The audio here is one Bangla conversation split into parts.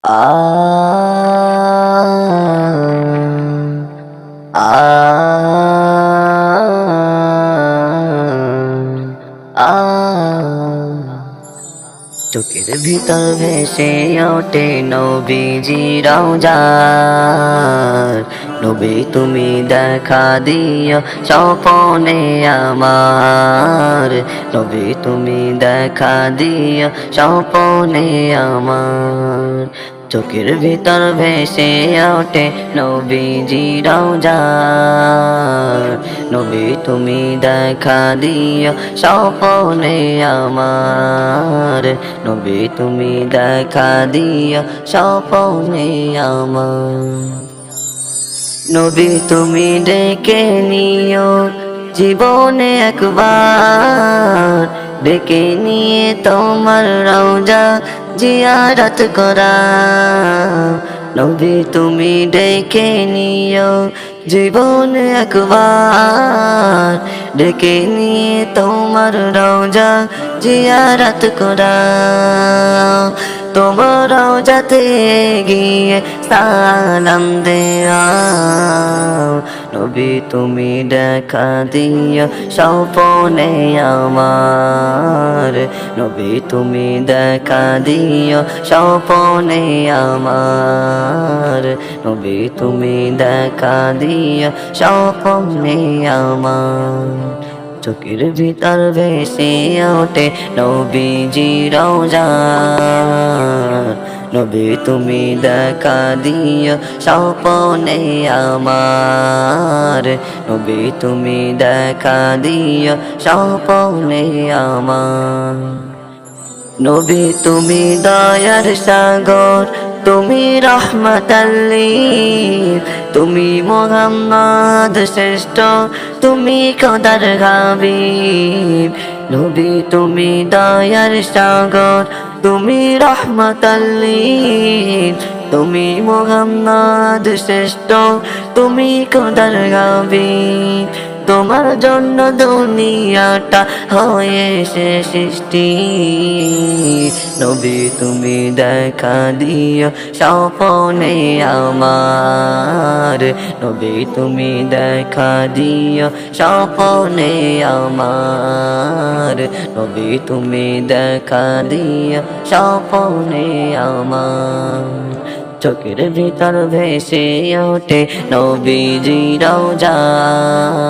আ আ আ চোখের ভিতর ভেসে ওঠে নবীজি রওজার। নবী তুমি দেখা দিও স্বপনে আমার, নবী তুমি দেখা দিও স্বপনে আমার। চোখের ভিতর ভেসে ওঠে নবীজি রওজার। নবী তুমি দেখা দিও স্বপনে আমার, নবী তুমি দেখা দিও স্বপনে আমার। নবী তুমি ডেকে নিও জীবনে একবার, ডেকে নিয়ে তোমার রওজা জিয়ারত করা। নবী তুমি ডেকে নিও জীবনে একবার, ডেকে নিয়ে তোমার রওজা জিয়ারত করা। তোমার রওজাতে গিয়ে সালাম দেয়া। নবী তুমি দেখা দিও স্বপনে আমার, নবী তুমি দেখা দিও স্বপনে আমার, নবী তুমি দেখা দিও স্বপনে আমার। চোখের ভিতর ভেসে ওঠে নবীজি রওজার। নবী তুমি দেখা দিও স্বপনে আমার, নবী তুমি দেখা দিও স্বপনে আমার। নবী তুমি দয়ার সাগর, তুমি রহমতাল লিল, তুমি মুহাম্মদ শ্রেষ্ঠ, তুমি খোদার হাবিব। নবী তুমি দয়ার সাগর, তুমি রহমতাল লিল, তুমি মুহাম্মদ শ্রেষ্ঠ, তুমি খোদার হাবিব। তোমার জন্য দুনিয়াটা হয়েছে সৃষ্টি। নবী তুমি দেখা দিও স্বপনে আমার, নবী তুমি দেখা দিও স্বপনে আমার, নবী তুমি দেখা দিও স্বপনে আমার। চোখের ভিতর ভেসে ওঠে নবীজি রওজার।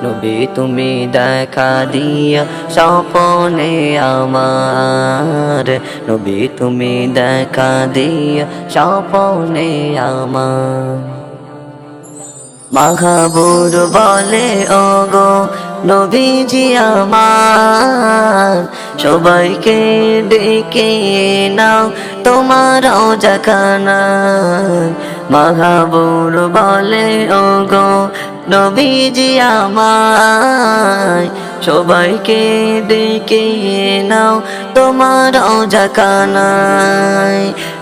নবী তুমি দেখা দিও স্বপনে আমার, নবী তুমি দেখা দিও স্বপনে আমার। মাহবুব বলে ওগো নবীজি আমার, সবাইকে ডেকে নাও তোমার রওজাখানা। মাহবুব বলে ওগো নবীজি আমার, সবাইকে ডেকে নাও তোমার রওজাখানায়।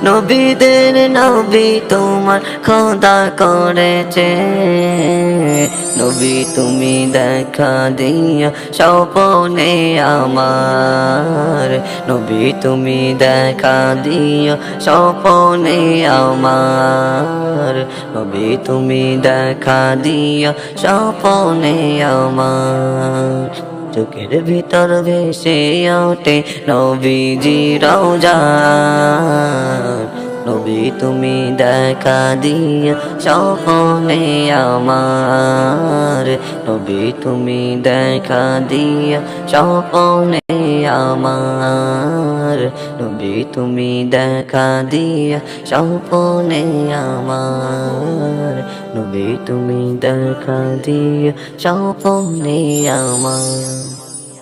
নবীদের নবী তোমার খোদা করেছে, নবী তুমি দেখা দিও স্বপনে আমার, নবী তুমি দেখা দিও স্বপনে আমার, নবী তুমি দেখা দিও স্বপনে আমার। চোখের ভিতর ভেসে ওঠে নবীজি রওজার। নবী তুমি দেখা দিও স্বপনে আমার, নবী তুমি দেখা দিও স্বপনে আমার, নবী তুমি দেখা দিও স্বপনে আমার, নবী তুমি দেখা দিও স্বপনে আমার।